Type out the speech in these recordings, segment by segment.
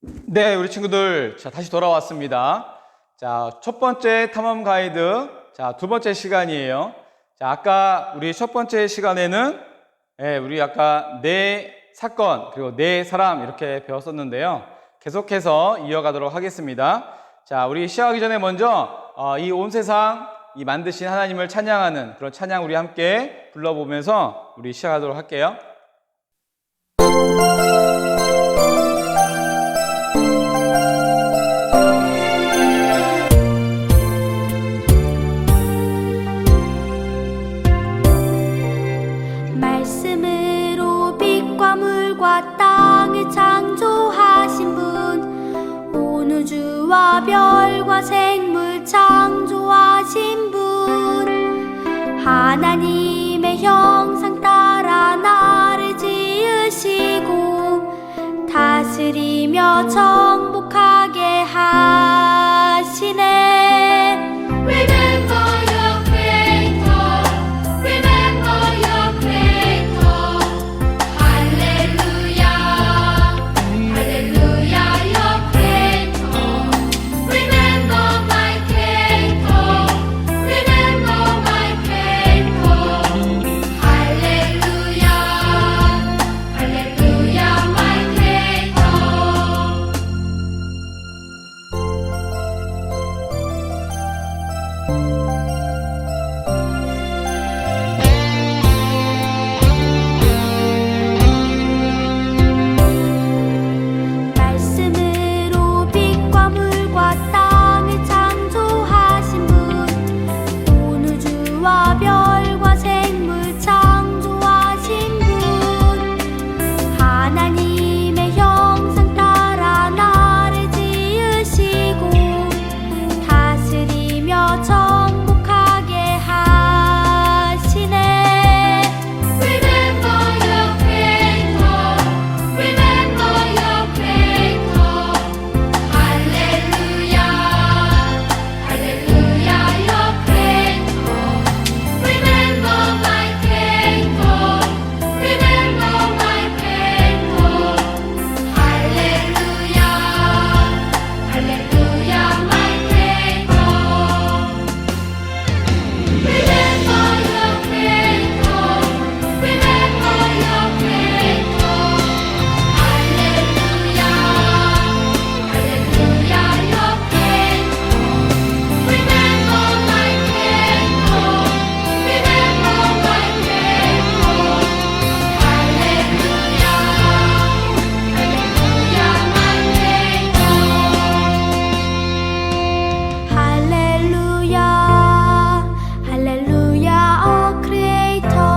네, 우리 친구들, 자, 다시 돌아왔습니다. 자, 첫 번째 탐험 가이드, 자, 두 번째 시간이에요. 자, 아까 우리 첫 번째 시간에는, 우리 아까 네 사건, 그리고 네 사람 이렇게 배웠었는데요. 계속해서 이어가도록 하겠습니다. 자, 우리 시작하기 전에 먼저, 이 온 세상, 이 만드신 하나님을 찬양하는 그런 찬양 우리 함께 불러보면서 우리 시작하도록 할게요. 말씀으로 빛과 물과 땅을 창조하신 분, 온 우주와 별과 생물 창조하신 분, 하나님의 형상 따라 나를 지으시고 다스리며 정복하게 하시네. Remember your Creator, remember your Creator. Hallelujah, Hallelujah, your Creator. Remember my Creator, remember my Creator. Hallelujah, Hallelujah, my Creator. 말씀으로 빛과 물과 땅을 창조하신 분, 온 우주와 별과 생물 창조하신 분, 하나님의 형상 따라 나를 지으시고 다스리며 정복하게 하시네. Remember your Creator, remember your Creator. Hallelujah, Hallelujah, your Creator. Remember my Creator, remember my Creator. Hallelujah, Hallelujah, my Creator. Remember your Creator, remember your Creator. Hallelujah, Hallelujah, your Creator. Remember my Creator, remember my Creator. Hallelujah, Hallelujah, my Creator. Hallelujah, Hallelujah, oh Creator.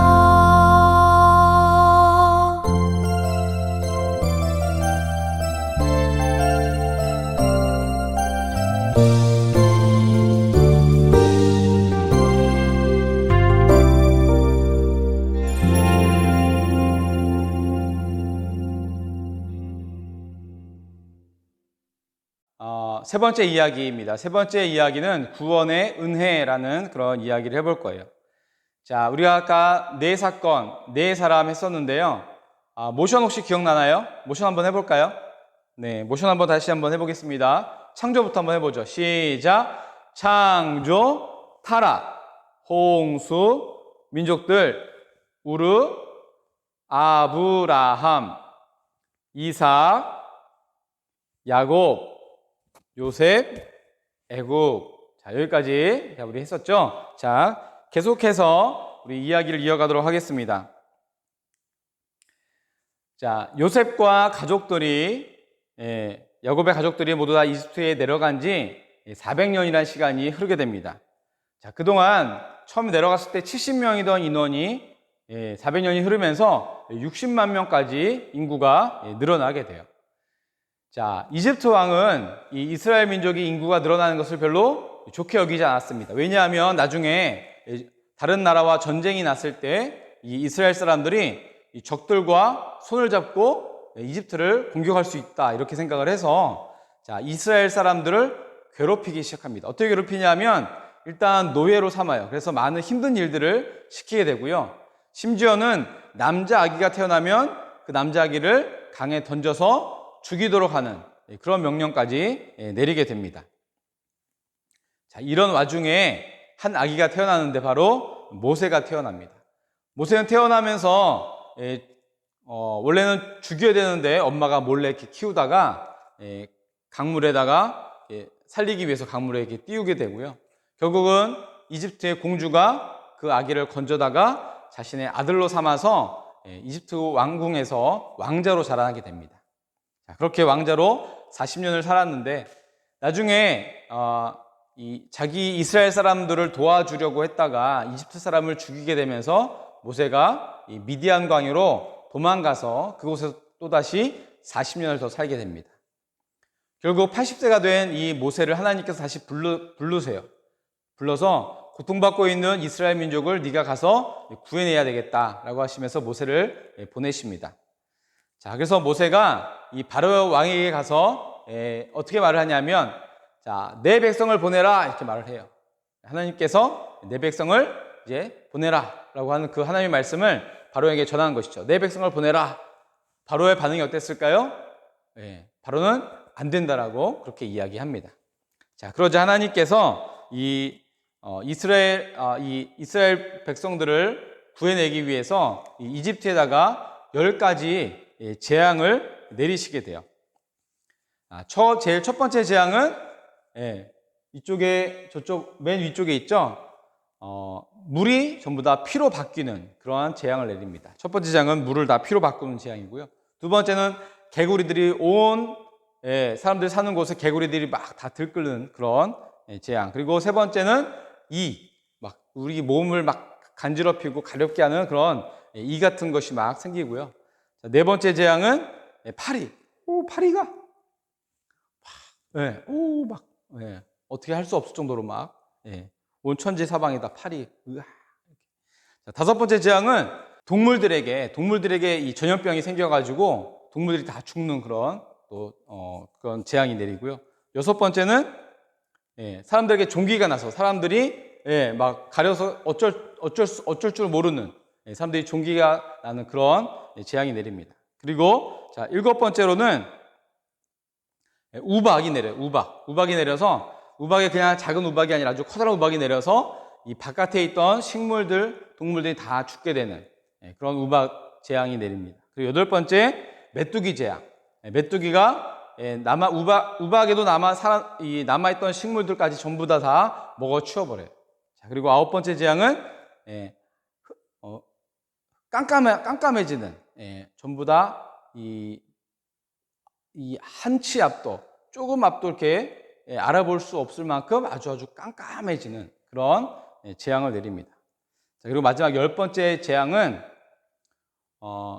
세 번째 이야기입니다. 세 번째 이야기는 구원의 은혜라는 그런 이야기를 해볼 거예요. 자, 우리가 아까 네 사건, 네 사람 했었는데요. 모션 혹시 기억나나요? 모션 한번 해볼까요? 네, 모션 한번 다시 한번 해보겠습니다. 창조부터 한번 해보죠. 시작! 창조, 타락, 홍수, 민족들, 우르, 아브라함, 이삭, 야곱, 요셉, 애굽. 자, 여기까지 우리 했었죠? 자, 계속해서 우리 이야기를 이어가도록 하겠습니다. 자, 요셉과 가족들이, 야곱의 가족들이 모두 다 이집트에 내려간 지 400년이라는 시간이 흐르게 됩니다. 자, 그동안 처음 내려갔을 때 70명이던 인원이 400년이 흐르면서 60만 명까지 인구가 늘어나게 돼요. 자, 이집트 왕은 이 이스라엘 민족이 인구가 늘어나는 것을 별로 좋게 여기지 않았습니다. 왜냐하면 나중에 다른 나라와 전쟁이 났을 때 이 이스라엘 사람들이 이 적들과 손을 잡고 이집트를 공격할 수 있다 이렇게 생각을 해서 자, 이스라엘 사람들을 괴롭히기 시작합니다. 어떻게 괴롭히냐면 일단 노예로 삼아요. 그래서 많은 힘든 일들을 시키게 되고요. 심지어는 남자 아기가 태어나면 그 남자 아기를 강에 던져서 죽이도록 하는 그런 명령까지 내리게 됩니다. 자, 이런 와중에 한 아기가 태어나는데 바로 모세가 태어납니다. 모세는 태어나면서 원래는 죽여야 되는데 엄마가 몰래 이렇게 키우다가 강물에다가 살리기 위해서 강물에 이렇게 띄우게 되고요. 결국은 이집트의 공주가 그 아기를 건져다가 자신의 아들로 삼아서 이집트 왕궁에서 왕자로 자라나게 됩니다. 자, 그렇게 왕자로 40년을 살았는데 나중에 자기 이스라엘 사람들을 도와주려고 했다가 이집트 사람을 죽이게 되면서 모세가 이 미디안 광야로 도망가서 그곳에서 또다시 40년을 더 살게 됩니다. 결국 80세가 된 이 모세를 하나님께서 다시 부르세요. 불러서 고통받고 있는 이스라엘 민족을 네가 가서 구해내야 되겠다라고 하시면서 모세를 보내십니다. 자, 그래서 모세가 이 바로 왕에게 가서 어떻게 말을 하냐면, 자, 내 백성을 보내라 이렇게 말을 해요. 하나님께서 내 백성을 이제 보내라라고 하는 그 하나님의 말씀을 바로에게 전하는 것이죠. 내 백성을 보내라. 바로의 반응이 어땠을까요? 바로는 안 된다라고 그렇게 이야기합니다. 자, 그러자 하나님께서 이스라엘 백성들을 구해내기 위해서 이집트에다가 10가지 재앙을 내리시게 돼요. 제일 첫 번째 재앙은 이쪽에 저쪽 맨 위쪽에 있죠. 물이 전부 다 피로 바뀌는 그러한 재앙을 내립니다. 첫 번째 재앙은 물을 다 피로 바꾸는 재앙이고요. 두 번째는 개구리들이 사람들 사는 곳에 개구리들이 막 다 들끓는 그런 재앙. 그리고 세 번째는 막 우리 몸을 막 간지럽히고 가렵게 하는 그런 이 같은 것이 막 생기고요. 자, 네 번째 재앙은 파리. 파리가 어떻게 할 수 없을 정도로 막 온 천지 사방에다 파리. 자, 다섯 번째 재앙은 동물들에게 이 전염병이 생겨가지고 동물들이 다 죽는 그런 그런 재앙이 내리고요. 여섯 번째는 사람들에게 종기가 나서 사람들이 막 가려서 어쩔 줄 모르는 사람들이 종기가 나는 그런 재앙이 내립니다. 그리고 자, 일곱 번째로는 우박이 내려요. 우박이 내려서 우박이 그냥 작은 우박이 아니라 아주 커다란 우박이 내려서 이 바깥에 있던 동물들이 다 죽게 되는 그런 우박 재앙이 내립니다. 그리고 여덟 번째 메뚜기 재앙. 메뚜기가 우박에도 남아있던 식물들까지 전부 다 먹어 치워버려요. 자, 그리고 아홉 번째 재앙은 깜깜해지는 전부 다 이 한 치 앞도 조금 앞도 이렇게 알아볼 수 없을 만큼 아주 깜깜해지는 그런 재앙을 내립니다. 자, 그리고 마지막 열 번째 재앙은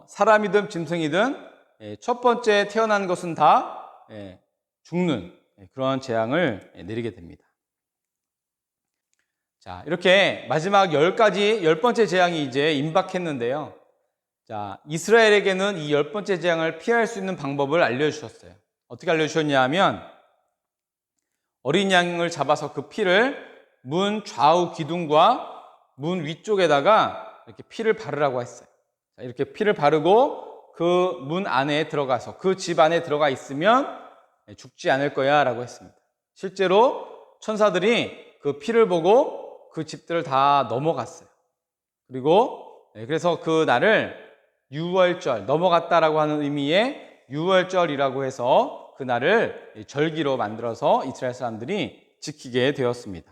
사람이든 짐승이든 첫 번째 태어난 것은 다 죽는 그런 재앙을 내리게 됩니다. 자, 이렇게 마지막 열 번째 재앙이 이제 임박했는데요. 자, 이스라엘에게는 이 열 번째 재앙을 피할 수 있는 방법을 알려주셨어요. 어떻게 알려주셨냐 하면 어린 양을 잡아서 그 피를 문 좌우 기둥과 문 위쪽에다가 이렇게 피를 바르라고 했어요. 자, 이렇게 피를 바르고 그 문 안에 들어가서 그 집 안에 들어가 있으면 죽지 않을 거야 라고 했습니다. 실제로 천사들이 그 피를 보고 그 집들을 다 넘어갔어요. 그리고 그래서 그 날을 유월절, 넘어갔다라고 하는 의미의 유월절이라고 해서 그 날을 절기로 만들어서 이스라엘 사람들이 지키게 되었습니다.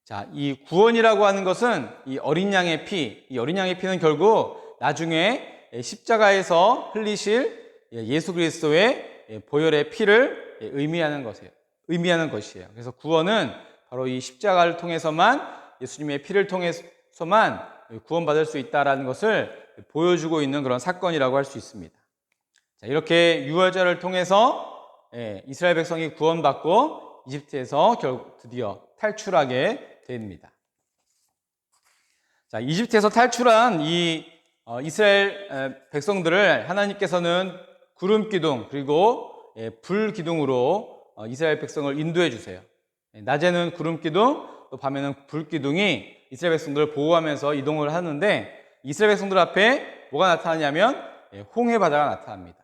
자, 이 구원이라고 하는 것은 이 어린 양의 피는 결국 나중에 십자가에서 흘리실 예수 그리스도의 보혈의 피를 의미하는 것이에요. 그래서 구원은 바로 이 십자가를 통해서만, 예수님의 피를 통해서만 구원받을 수 있다라는 것을 보여주고 있는 그런 사건이라고 할 수 있습니다. 자, 이렇게 유월절을 통해서 이스라엘 백성이 구원받고 이집트에서 드디어 탈출하게 됩니다. 자, 이집트에서 탈출한 이 이스라엘 백성들을 하나님께서는 구름 기둥 그리고 불 기둥으로 이스라엘 백성을 인도해 주세요. 낮에는 구름 기둥, 또 밤에는 불 기둥이 이스라엘 백성들을 보호하면서 이동을 하는데, 이스라엘 백성들 앞에 뭐가 나타나냐면 홍해 바다가 나타납니다.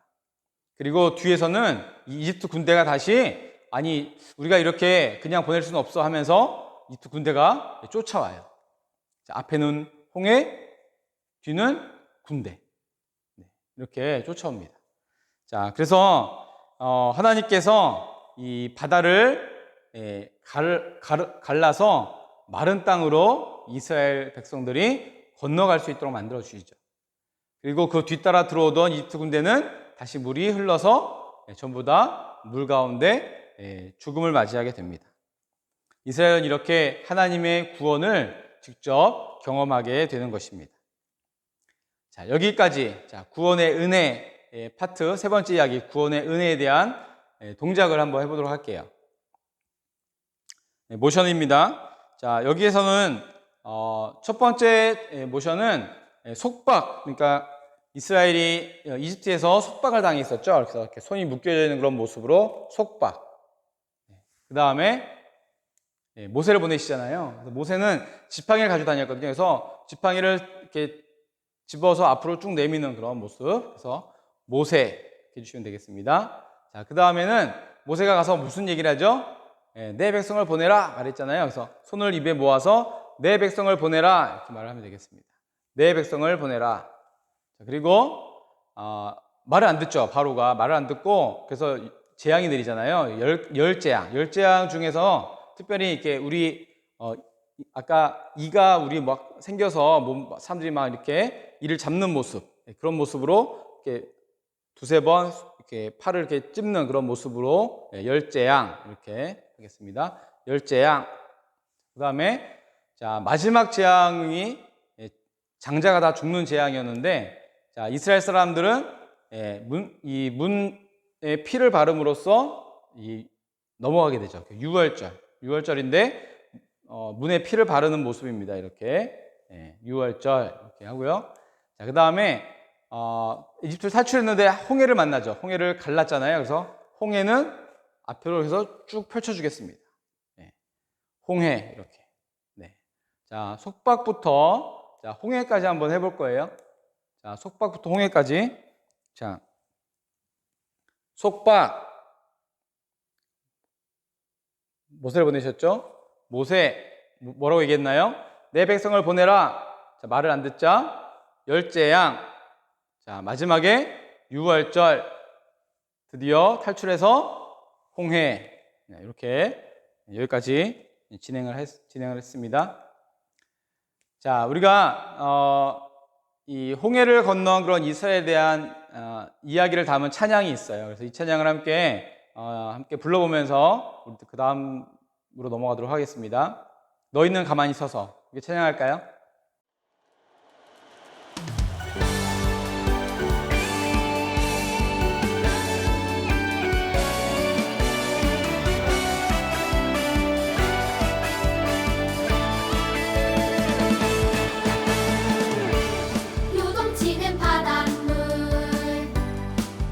그리고 뒤에서는 이 이집트 군대가 다시 아니 우리가 이렇게 그냥 보낼 수는 없어 하면서 이집트 군대가 쫓아와요. 자, 앞에는 홍해, 뒤는 군대. 이렇게 쫓아옵니다. 자, 그래서 하나님께서 이 바다를 갈라서 마른 땅으로 이스라엘 백성들이 건너갈 수 있도록 만들어 주시죠. 그리고 그 뒤따라 들어오던 이집트 군대는 다시 물이 흘러서 전부 다 물 가운데 죽음을 맞이하게 됩니다. 이스라엘은 이렇게 하나님의 구원을 직접 경험하게 되는 것입니다. 자, 여기까지 구원의 은혜 파트 세 번째 이야기, 구원의 은혜에 대한 동작을 한번 해보도록 할게요. 모션입니다. 자, 여기에서는 첫 번째 모션은 속박, 그러니까 이스라엘이 이집트에서 속박을 당했었죠. 그래서 이렇게 손이 묶여져 있는 그런 모습으로 속박. 그 다음에 모세를 보내시잖아요. 그래서 모세는 지팡이를 가지고 다녔거든요. 그래서 지팡이를 이렇게 집어서 앞으로 쭉 내미는 그런 모습. 그래서 모세 해주시면 되겠습니다. 자, 그 다음에는 모세가 가서 무슨 얘기를 하죠? 내 백성을 보내라 말했잖아요. 그래서 손을 입에 모아서 내 백성을 보내라 이렇게 말을 하면 되겠습니다. 내 백성을 보내라. 자, 그리고 말을 안 듣죠. 바로가 말을 안 듣고 그래서 재앙이 내리잖아요. 열 재앙 중에서 특별히 이렇게 우리 아까 이가 우리 막 생겨서 사람들이 막 이렇게 이를 잡는 모습, 그런 모습으로 이렇게 두세 번 이렇게 팔을 이렇게 찝는 그런 모습으로 열 재앙 이렇게 하겠습니다. 열 재앙. 그다음에 자, 마지막 재앙이 장자가 다 죽는 재앙이었는데, 자, 이스라엘 사람들은 이 문에 피를 바름으로써 넘어가게 되죠. 유월절인데 문에 피를 바르는 모습입니다. 이렇게 유월절 이렇게 하고요. 자, 그 다음에 이집트를 탈출했는데 홍해를 만나죠. 홍해를 갈랐잖아요. 그래서 홍해는 앞으로 해서 쭉 펼쳐주겠습니다. 홍해 이렇게. 자, 속박부터 자, 홍해까지 한번 해볼 거예요. 자, 속박부터 홍해까지. 자, 속박. 모세를 보내셨죠? 모세, 뭐라고 얘기했나요? 내 백성을 보내라. 자, 말을 안 듣자. 열재앙. 자, 마지막에 유월절. 드디어 탈출해서 홍해. 이렇게 여기까지 진행을 했습니다. 자, 우리가 이 홍해를 건너온 그런 이스라엘에 대한 이야기를 담은 찬양이 있어요. 그래서 이 찬양을 함께 불러보면서 우리 그 다음으로 넘어가도록 하겠습니다. 너희는 가만히 서서 이렇게 찬양할까요? 요동치는 바닷물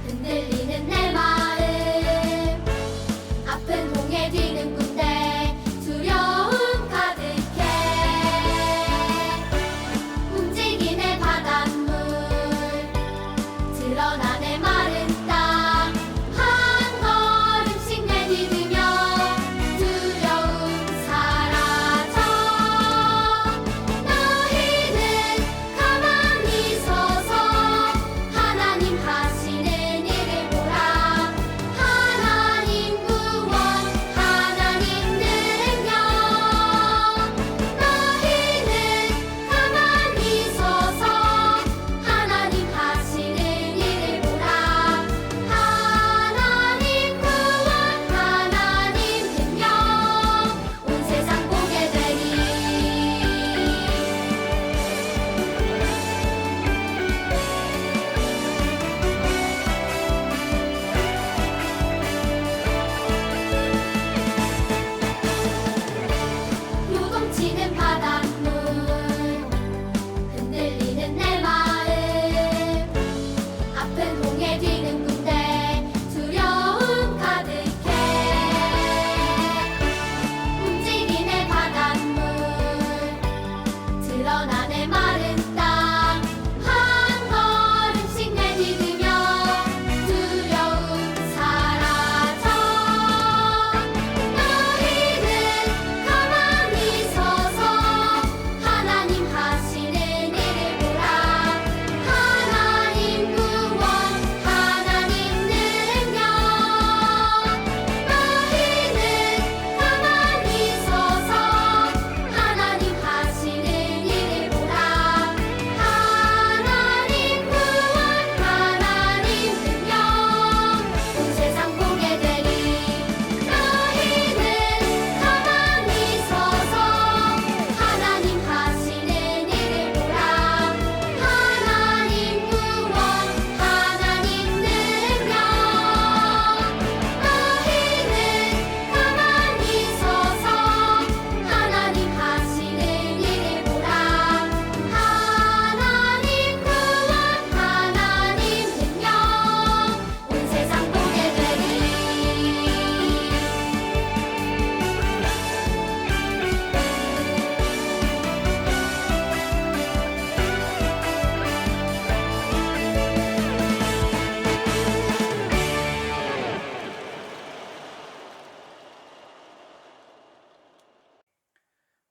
흔들리는 내 마음 아픈 홍해 뒤는 군대 두려움 가득해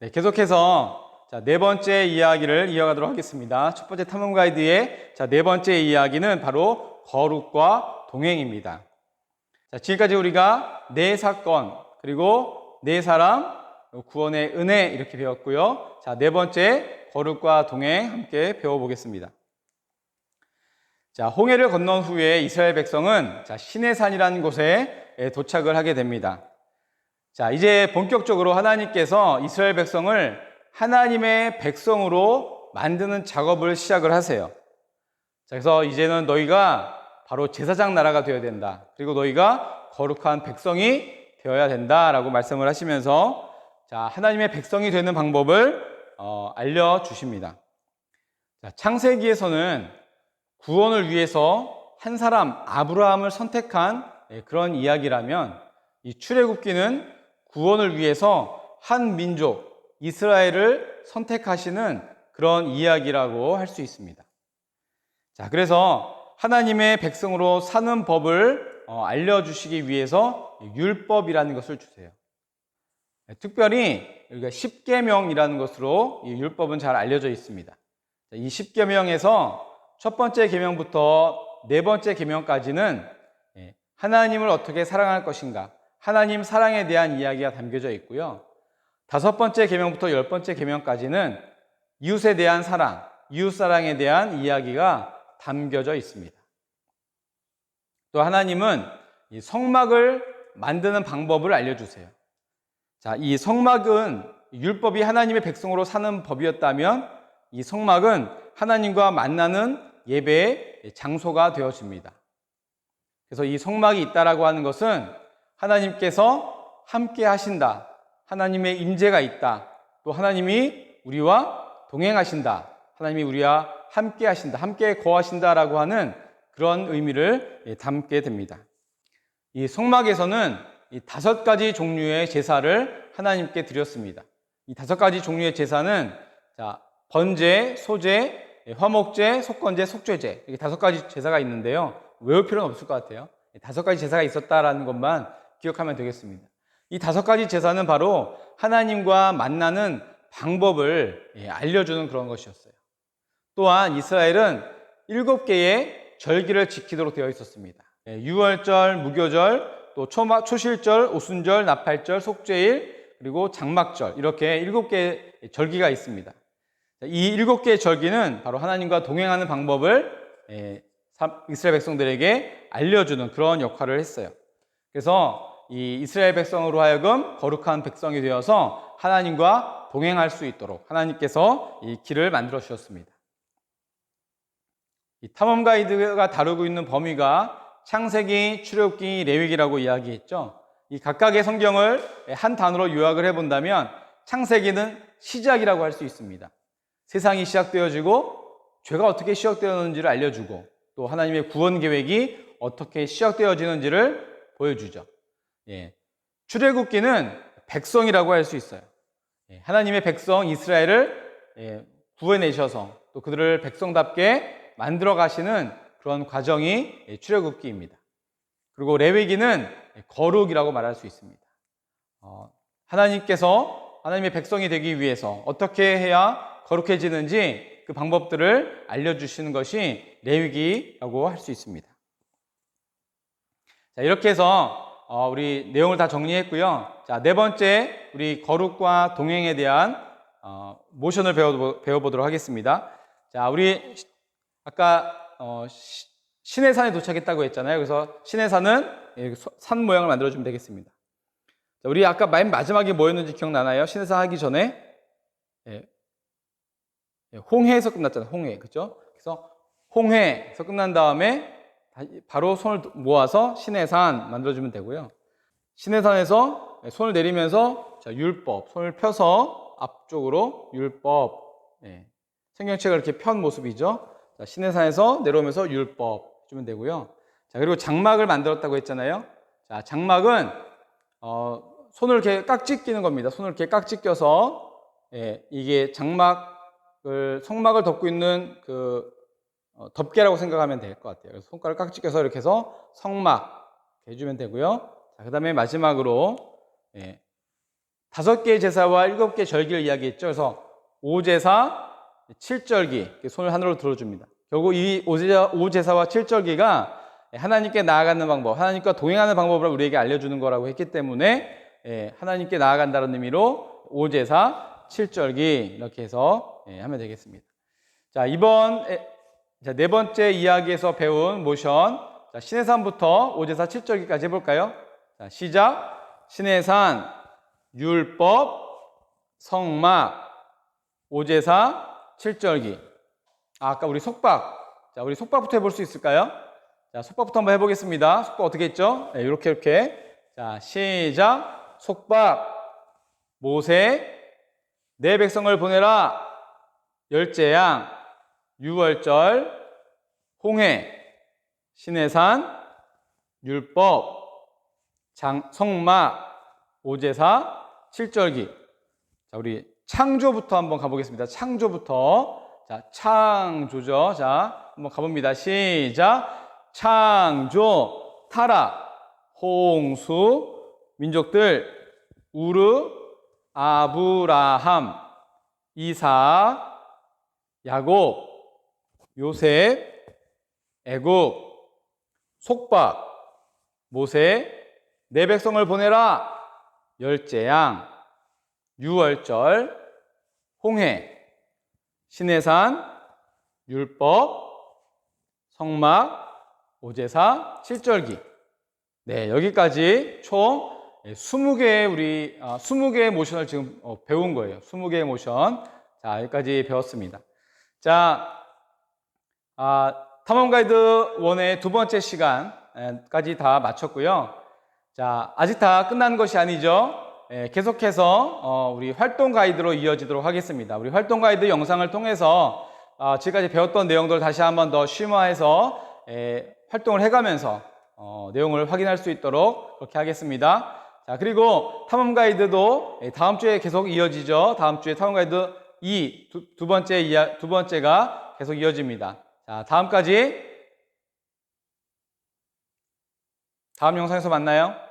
네, 계속해서 네 번째 이야기를 이어가도록 하겠습니다. 첫 번째 탐험 가이드의 네 번째 이야기는 바로 거룩과 동행입니다. 지금까지 우리가 네 사건, 그리고 네 사람, 구원의 은혜 이렇게 배웠고요. 네 번째 거룩과 동행 함께 배워보겠습니다. 홍해를 건넌 후에 이스라엘 백성은 시내산이라는 곳에 도착을 하게 됩니다. 이제 본격적으로 하나님께서 이스라엘 백성을 하나님의 백성으로 만드는 작업을 시작을 하세요. 그래서 이제는 너희가 바로 제사장 나라가 되어야 된다. 그리고 너희가 거룩한 백성이 되어야 된다라고 말씀을 하시면서 하나님의 백성이 되는 방법을 알려주십니다. 창세기에서는 구원을 위해서 한 사람 아브라함을 선택한 그런 이야기라면 이 출애굽기는 구원을 위해서 한 민족 이스라엘을 선택하시는 그런 이야기라고 할 수 있습니다. 그래서 하나님의 백성으로 사는 법을 알려주시기 위해서 율법이라는 것을 주세요. 특별히 우리가 십계명이라는 것으로 이 율법은 잘 알려져 있습니다. 이 십계명에서 첫 번째 계명부터 네 번째 계명까지는 하나님을 어떻게 사랑할 것인가, 하나님 사랑에 대한 이야기가 담겨져 있고요. 다섯 번째 계명부터 열 번째 계명까지는 이웃에 대한 사랑, 이웃 사랑에 대한 이야기가 담겨져 있습니다. 또 하나님은 이 성막을 만드는 방법을 알려주세요. 이 성막은 율법이 하나님의 백성으로 사는 법이었다면 이 성막은 하나님과 만나는 예배의 장소가 되어집니다. 그래서 이 성막이 있다라고 하는 것은 하나님께서 함께 하신다, 하나님의 임재가 있다, 또 하나님이 우리와 동행하신다, 하나님이 우리와 함께 하신다, 함께 거하신다라고 하는 그런 의미를 담게 됩니다. 이 성막에서는 이 5가지 종류의 제사를 하나님께 드렸습니다. 이 5가지 종류의 제사는 번제, 소제, 화목제, 속건제, 속죄제, 이렇게 5가지 제사가 있는데요. 외울 필요는 없을 것 같아요. 5가지 제사가 있었다라는 것만 기억하면 되겠습니다. 이 5가지 제사는 바로 하나님과 만나는 방법을 알려주는 그런 것이었어요. 또한 이스라엘은 7개의 절기를 지키도록 되어 있었습니다. 유월절, 무교절, 또 초실절, 오순절, 나팔절, 속죄일, 그리고 장막절, 이렇게 7개의 절기가 있습니다. 이 7개의 절기는 바로 하나님과 동행하는 방법을 이스라엘 백성들에게 알려주는 그런 역할을 했어요. 그래서 이 이스라엘 백성으로 하여금 거룩한 백성이 되어서 하나님과 동행할 수 있도록 하나님께서 이 길을 만들어 주셨습니다. 이 탐험 가이드가 다루고 있는 범위가 창세기, 출애굽기, 레위기라고 이야기했죠. 이 각각의 성경을 한 단어로 요약을 해본다면 창세기는 시작이라고 할 수 있습니다. 세상이 시작되어지고 죄가 어떻게 시작되었는지를 알려주고 또 하나님의 구원 계획이 어떻게 시작되어지는지를 보여주죠. 출애굽기는 백성이라고 할 수 있어요. 하나님의 백성 이스라엘을 구해내셔서 또 그들을 백성답게 만들어 가시는 그런 과정이 출애굽기입니다. 그리고 레위기는 거룩이라고 말할 수 있습니다. 하나님께서 하나님의 백성이 되기 위해서 어떻게 해야 거룩해지는지 그 방법들을 알려주시는 것이 레위기라고 할 수 있습니다. 이렇게 해서 우리 내용을 다 정리했고요. 네 번째 우리 거룩과 동행에 대한 모션을 배워보도록 하겠습니다. 우리 아까 시내산에 도착했다고 했잖아요. 그래서 시내산은 산 모양을 만들어주면 되겠습니다. 우리 아까 맨 마지막에 뭐였는지 기억나나요? 시내산 하기 전에 홍해에서 끝났잖아요. 홍해, 그렇죠? 그래서 홍해에서 끝난 다음에 바로 손을 모아서 시내산 만들어주면 되고요. 시내산에서 손을 내리면서 율법, 손을 펴서 앞쪽으로 율법, 성경책을 이렇게 편 모습이죠. 시내산에서 내려오면서 율법 해주면 되고요. 그리고 장막을 만들었다고 했잖아요. 장막은 손을 이렇게 깍지 끼는 겁니다. 손을 이렇게 깍지 껴서 이게 성막을 덮고 있는 그 덮개라고 생각하면 될 것 같아요. 그래서 손가락 깍지 껴서 이렇게 해서 성막 해주면 되고요. 그 다음에 마지막으로 5개의 제사와 7개의 절기를 이야기했죠. 그래서 5제사, 7절기, 손을 하늘로 들어줍니다. 결국 이 5제사와 7절기가 하나님께 나아가는 방법, 하나님과 동행하는 방법을 우리에게 알려주는 거라고 했기 때문에 하나님께 나아간다는 의미로 5제사, 7절기 이렇게 해서 하면 되겠습니다. 자, 이번 네 번째 이야기에서 배운 모션, 자, 시내산부터 5제사 7절기까지 해볼까요? 자, 시작. 시내산, 율법, 성막, 5제사 7절기. 아까 우리 속박. 자, 우리 속박부터 해볼 수 있을까요? 자, 속박부터 한번 해보겠습니다. 속박 어떻게 했죠? 네, 이렇게. 자, 시작. 속박. 모세, 내 백성을 보내라. 열제양, 유월절, 홍해, 시내산, 율법, 성막, 5제사, 7절기. 자, 우리 창조부터 한번 가보겠습니다. 창조부터. 자, 창조죠. 자, 한번 가봅니다. 시작. 창조, 타락, 홍수, 민족들, 우르, 아브라함, 이삭, 야곱, 요셉, 애굽, 속박, 모세, 내 백성을 보내라. 열제양, 유월절, 홍해, 시내산, 율법, 성막, 5제사, 7절기. 네, 여기까지 총 20개의 모션을 지금 배운 거예요. 20개의 모션. 자, 여기까지 배웠습니다. 자, 탐험 가이드 1의 두 번째 시간까지 다 마쳤고요. 자, 아직 다 끝난 것이 아니죠. 계속해서 우리 활동 가이드로 이어지도록 하겠습니다. 우리 활동 가이드 영상을 통해서 지금까지 배웠던 내용들을 다시 한번 더 심화해서 활동을 해가면서 내용을 확인할 수 있도록 그렇게 하겠습니다. 자, 그리고 탐험 가이드도 다음 주에 계속 이어지죠. 다음 주에 탐험 가이드 2 두 번째가 계속 이어집니다. 자, 다음 영상에서 만나요.